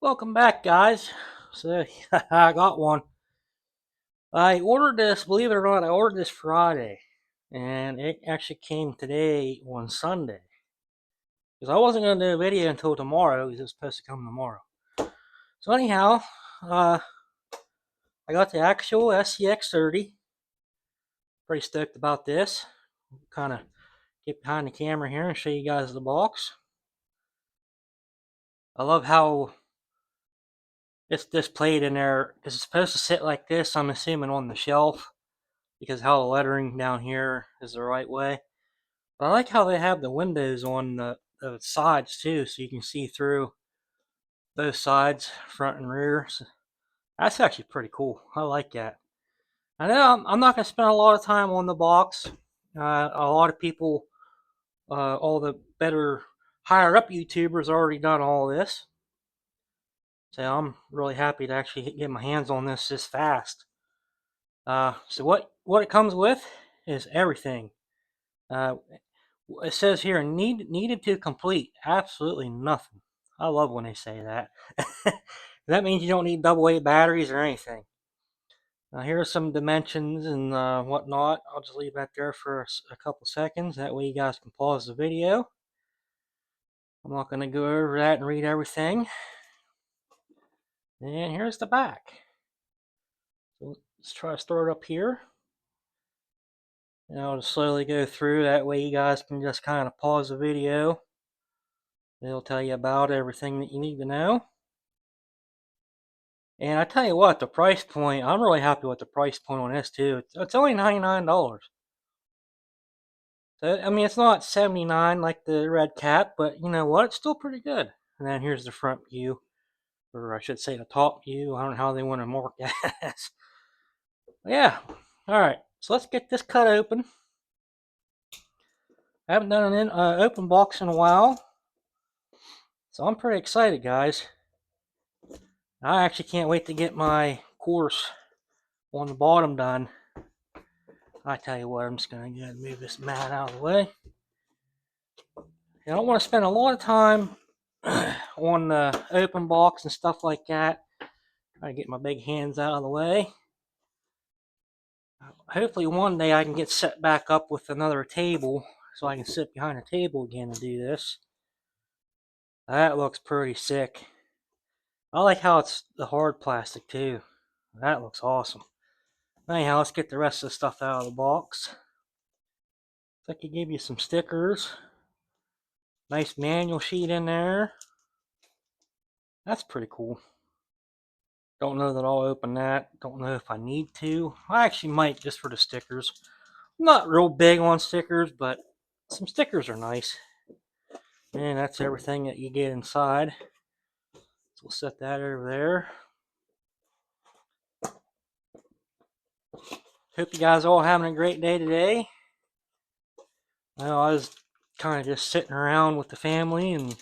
Welcome back, guys. So, I got one. I ordered this, believe it or not, I ordered this Friday, and it actually came today on Sunday. Because I wasn't going to do a video until tomorrow, because it was supposed to come tomorrow. So, anyhow, uh, I got the actual SCX30. Pretty stoked about this. Kind of get behind the camera here and show you guys the box. I love how it's displayed in there. It's supposed to sit like this, I'm assuming, on the shelf, because how the lettering down here is the right way. But I like how they have the windows on the sides too, so you can see through both sides, front and rear. So that's actually pretty cool. I like that. I know I'm not going to spend a lot of time on the box. A lot of people, all the better, higher up YouTubers already done all this. So I'm really happy to actually get my hands on this fast. So what it comes with is everything. Uh, it says here needed to complete absolutely nothing. I love when they say that. That means you don't need double A batteries or anything. Now here are some dimensions and whatnot. I'll just leave that there for a couple seconds. That way you guys can pause the video. I'm not going to go over that and read everything. And here's the back. So let's try to start up here. And I'll just slowly go through. That way you guys can just kind of pause the video. It'll tell you about everything that you need to know. And I tell you what, the price point, I'm really happy with the price point on this too. It's only $99. So, I mean, it's not $79 like the red cap, but you know what? It's still pretty good. And then here's the front view, or I should say the top view. I don't know how they want to mark that. Yeah. All right. So let's get this cut open. I haven't done an open box in a while. So I'm pretty excited, guys. I actually can't wait to get my course on the bottom done. I tell you what, I'm just going to go ahead and move this mat out of the way. I don't want to spend a lot of time on the open box and stuff like that. Try to get my big hands out of the way. Hopefully one day I can get set back up with another table so I can sit behind a table again and do this. That looks pretty sick. I like how it's the hard plastic too. That looks awesome. Anyhow, let's get the rest of the stuff out of the box. I could give you some stickers. Nice manual sheet in there. That's pretty cool. Don't know that I'll open that. Don't know if I need to. I actually might, just for the stickers. I'm not real big on stickers, but some stickers are nice. And that's everything that you get inside. So we'll set that over there. Hope you guys are all having a great day today. Well, I was kind of just sitting around with the family and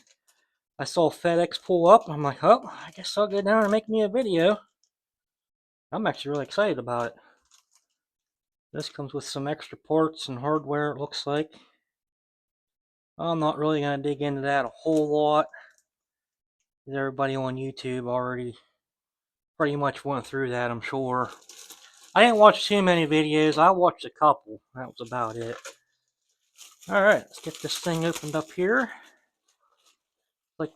I saw FedEx pull up. I'm like, oh, I guess I'll go down and make me a video. I'm actually really excited about it. This comes with some extra parts and hardware, it looks like. I'm not really going to dig into that a whole lot. Everybody on YouTube already pretty much went through that, I'm sure. I didn't watch too many videos. I watched a couple. That was about it. Alright, let's get this thing opened up here. Like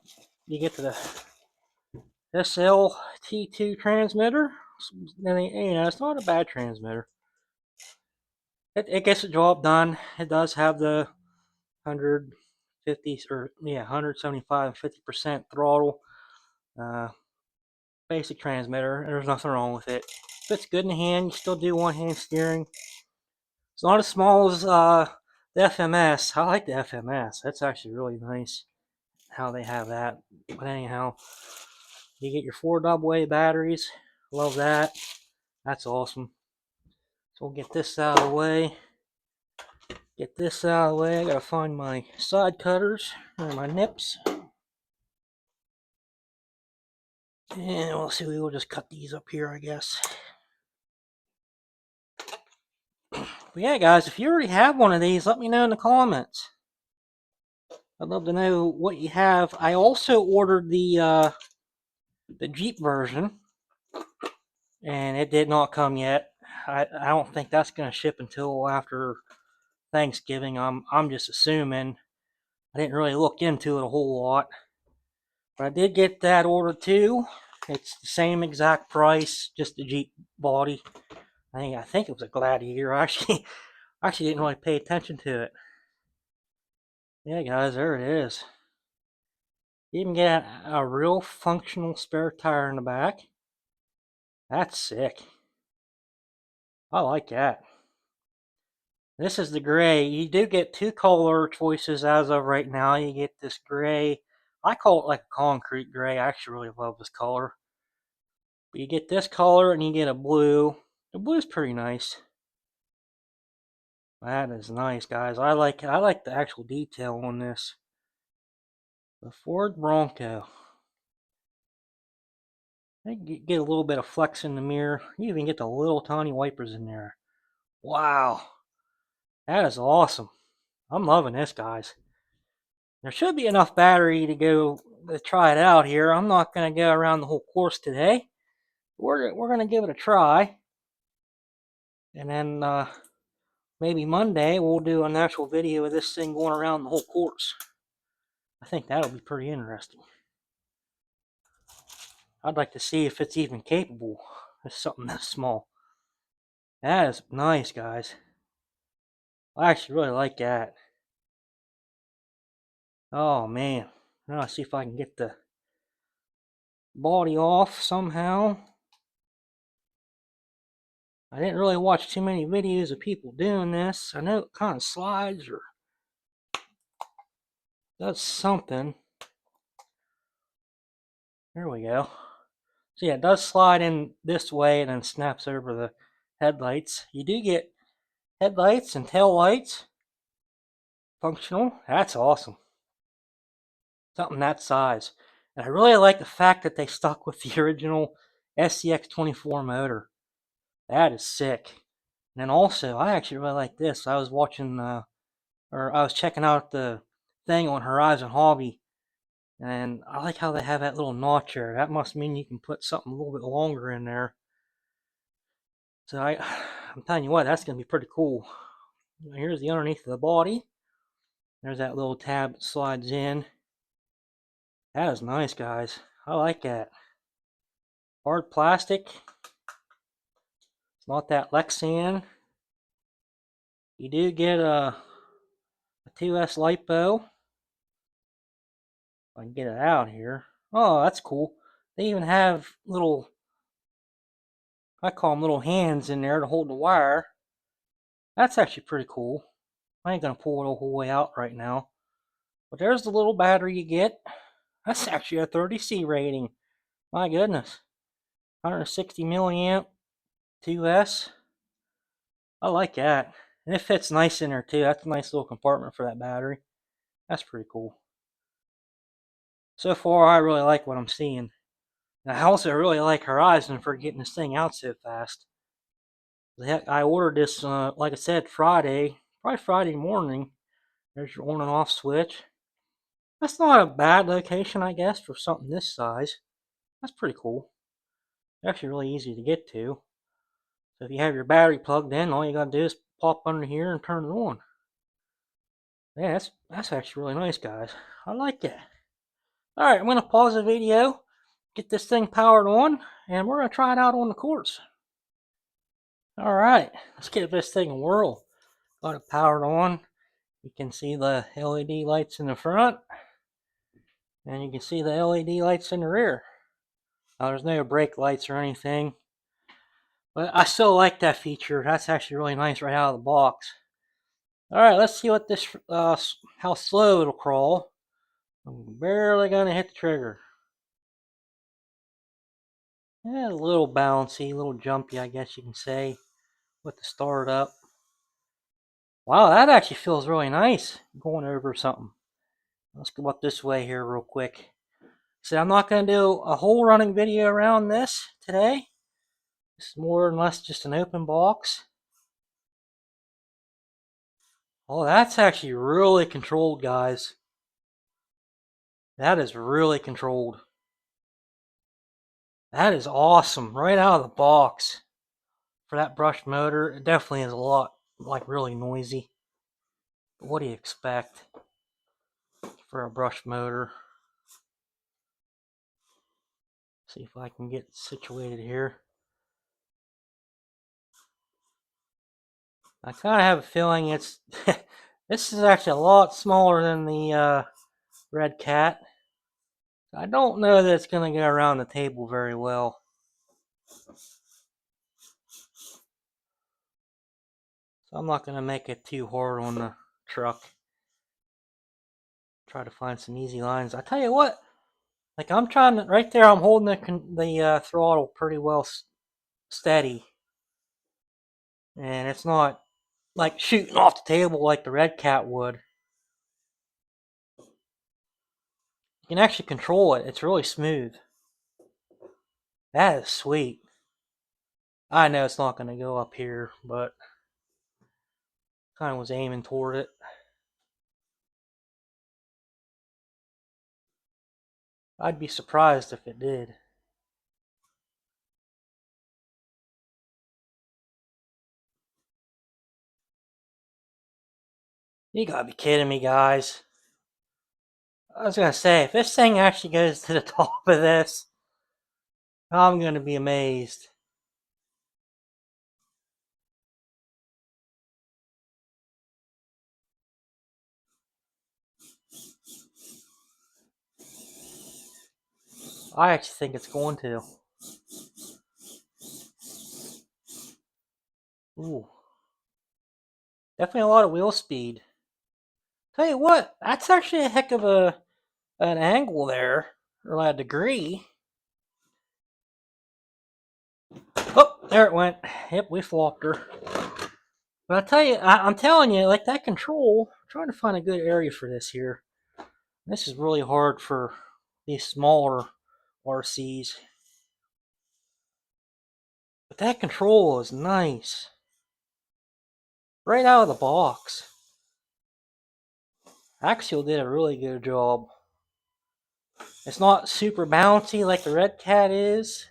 you get to the SLT2 transmitter. It's not a bad transmitter. It gets the job done. It does have the 175 and 50% throttle. Basic transmitter. There's nothing wrong with it. Fits good in the hand. You still do one-hand steering. It's not as small as the FMS. I like the FMS. That's actually really nice how they have that. But anyhow, you get your 4 AA batteries. Love that. That's awesome. So we'll get this out of the way. Get this out of the way. I gotta find my side cutters or my nips. And we'll see, we'll just cut these up here, I guess. But yeah, guys, if you already have one of these, let me know in the comments. I'd love to know what you have. I also ordered the the Jeep version, and it did not come yet. I don't think that's going to ship until after Thanksgiving. I'm just assuming. I didn't really look into it a whole lot, but I did get that order too. It's the same exact price, just the Jeep body. I think it was a Gladiator. I actually didn't really pay attention to it. Yeah, guys, there it is. You even get a real functional spare tire in the back. That's sick. I like that. This is the gray. You do get two color choices as of right now. You get this gray. I call it like a concrete gray. I actually really love this color. But you get this color and you get a blue. The blue is pretty nice. That is nice, guys. I like the actual detail on this. The Ford Bronco. I get a little bit of flex in the mirror. You even get the little tiny wipers in there. Wow. That is awesome. I'm loving this, guys. There should be enough battery to go to try it out here. I'm not going to go around the whole course today. We're going to give it a try. And then maybe Monday we'll do an actual video of this thing going around the whole course. I think that'll be pretty interesting. I'd like to see if it's even capable of something that small. That is nice, guys. I actually really like that. Oh man. Now let's see if I can get the body off somehow. I didn't really watch too many videos of people doing this. I know it kind of slides or does something. There we go. So yeah, it does slide in this way and then snaps over the headlights. You do get headlights and tail lights functional. That's awesome. Something that size. And I really like the fact that they stuck with the original SCX24 motor. That is sick. And then also, I actually really like this. I was watching, or I was checking out the thing on Horizon Hobby, and I like how they have that little notch there. That must mean you can put something a little bit longer in there. So I'm telling you what, that's going to be pretty cool. Here's the underneath of the body. There's that little tab that slides in. That is nice, guys. I like that. Hard plastic. It's not that Lexan. You do get a 2S LiPo. If I can get it out here. Oh, that's cool. They even have little, I call them little hands in there to hold the wire. That's actually pretty cool. I ain't going to pull it the whole way out right now. But there's the little battery you get. That's actually a 30C rating. My goodness. 160 milliamp 2S. I like that. And it fits nice in there too. That's a nice little compartment for that battery. That's pretty cool. So far, I really like what I'm seeing. And I also really like Horizon for getting this thing out so fast. I ordered this, like I said, Friday, probably Friday morning. There's your on and off switch. That's not a bad location, I guess, for something this size. That's pretty cool. Actually really easy to get to. So if you have your battery plugged in, all you gotta do is pop under here and turn it on. Yeah, that's actually really nice, guys. I like that. Alright, I'm gonna pause the video, get this thing powered on, and we're gonna try it out on the course. Alright, let's give this thing a whirl. Got it powered on. You can see the LED lights in the front, and you can see the LED lights in the rear. Now, there's no brake lights or anything, but I still like that feature. That's actually really nice right out of the box. Alright, let's see what this, how slow it'll crawl. I'm barely gonna hit the trigger. Yeah, a little bouncy, a little jumpy, I guess you can say, with the start up. Wow, that actually feels really nice going over something. Let's go up this way here real quick. So I'm not going to do a whole running video around this today. It's more or less just an open box. Oh, that's actually really controlled, guys. That is really controlled. That is awesome. Right out of the box. For that brushed motor, it definitely is a lot, like, really noisy. But what do you expect for a brushed motor? See if I can get situated here. I kind of have a feeling it's this is actually a lot smaller than the Red Cat. I don't know that it's going to get around the table very well. So I'm not going to make it too hard on the truck. Try to find some easy lines. I tell you what, like I'm trying to, right there, I'm holding the throttle pretty well steady. And it's not like shooting off the table like the Red Cat would. You can actually control it. It's really smooth. That is sweet. I know it's not going to go up here, but kind of was aiming toward it. I'd be surprised if it did. You gotta be kidding me, guys. I was gonna say, if this thing actually goes to the top of this, I'm gonna be amazed. I actually think it's going to. Ooh. Definitely a lot of wheel speed. Tell you what, that's actually a heck of an angle there, or a degree. Oh, there it went. Yep, we flopped her. But I tell you, I'm telling you, like that control, I'm trying to find a good area for this here. This is really hard for these smaller RCs. But that control is nice. Right out of the box. Axial did a really good job. It's not super bouncy like the Red Cat is.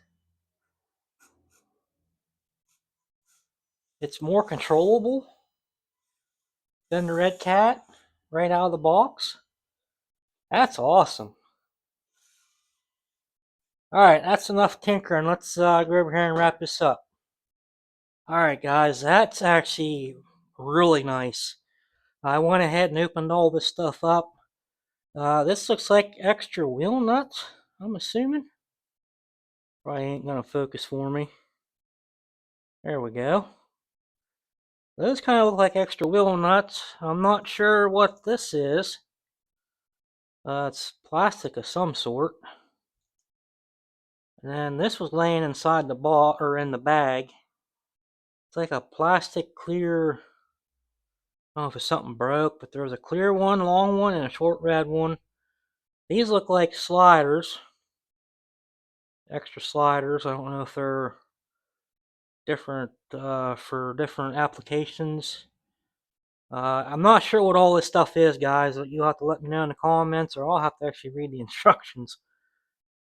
It's more controllable than the Red Cat right out of the box. That's awesome. Alright, that's enough tinkering. Let's go over here and wrap this up. Alright guys, that's actually really nice. I went ahead and opened all this stuff up. This looks like extra wheel nuts, I'm assuming. Probably ain't gonna focus for me. There we go. Those kind of look like extra wheel nuts. I'm not sure what this is. It's plastic of some sort. And then this was laying inside the ball or in the bag. It's like a plastic clear. I don't know if it's something broke, but there's a clear one, long one, and a short red one. These look like sliders. Extra sliders. I don't know if they're different for different applications. I'm not sure what all this stuff is, guys. You'll have to let me know in the comments, or I'll have to actually read the instructions.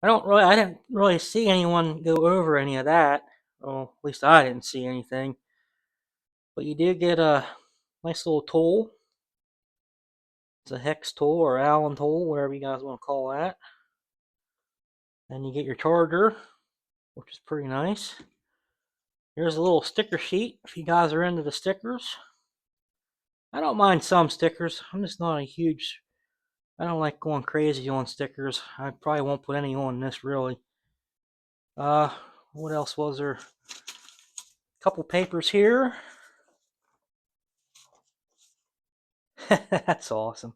I didn't really see anyone go over any of that. Well, at least I didn't see anything. But you do get a nice little tool. It's a hex tool or Allen tool, whatever you guys want to call that. And you get your charger, which is pretty nice. Here's a little sticker sheet if you guys are into the stickers. I don't mind some stickers. I'm just not a huge. I don't like going crazy on stickers. I probably won't put any on this really. Uh, what else was there? A couple papers here. That's awesome.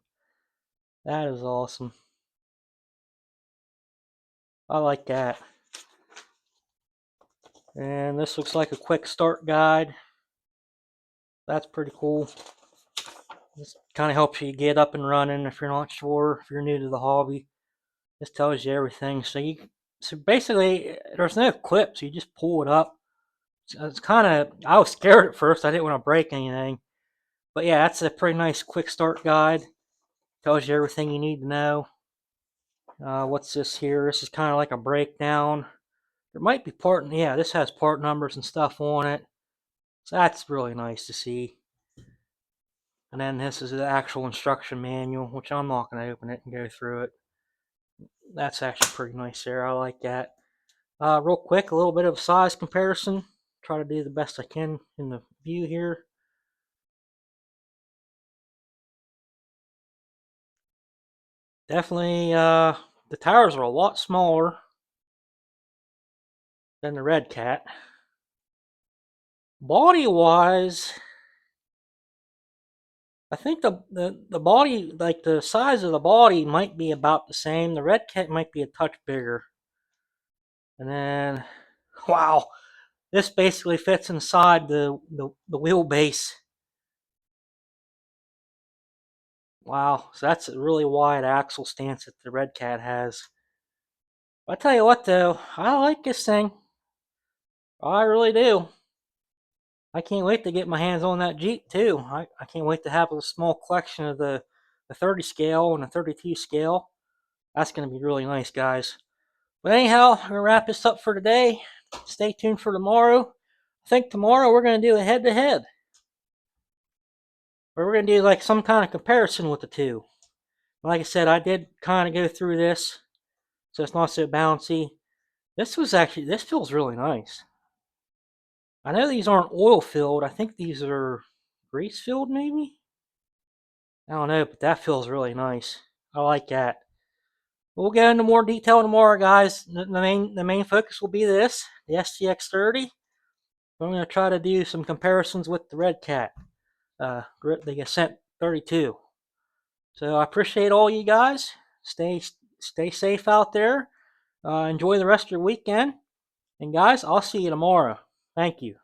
That is awesome. I like that. And this looks like a quick start guide. That's pretty cool. This kind of helps you get up and running if you're not sure, if you're new to the hobby. This tells you everything. So basically, there's no clips. You just pull it up. It's kind of, I was scared at first. I didn't want to break anything. But yeah, that's a pretty nice quick start guide. Tells you everything you need to know. What's this here? This is kind of like a breakdown There might be part, yeah, this has part numbers and stuff on it. So that's really nice to see. And then this is the actual instruction manual, which I'm not going to open it and go through it. That's actually pretty nice there. I like that. Real quick, a little bit of size comparison. Try to do the best I can in the view here. Definitely, the tires are a lot smaller than the Red Cat. Body-wise, I think the body, like the size of the body, might be about the same. The Red Cat might be a touch bigger. And then, wow, this basically fits inside the wheelbase. Wow, so that's a really wide axle stance that the Red Cat has. I tell you what, though, I like this thing. I really do. I can't wait to get my hands on that Jeep too. I can't wait to have a small collection of the 30 scale and the 32 scale. That's going to be really nice, guys. But anyhow, I'm going to wrap this up for today. Stay tuned for tomorrow. I think tomorrow we're going to do a head to head. Or we're going to do like some kind of comparison with the two. Like I said, I did kind of go through this, so it's not so bouncy. This feels really nice. I know these aren't oil filled. I think these are grease filled, maybe? I don't know, but that feels really nice. I like that. We'll get into more detail tomorrow, guys. The main focus will be this, the SCX30. I'm going to try to do some comparisons with the Red Cat, the Ascent 32. So I appreciate all you guys. Stay safe out there. Enjoy the rest of your weekend. And guys, I'll see you tomorrow. Thank you.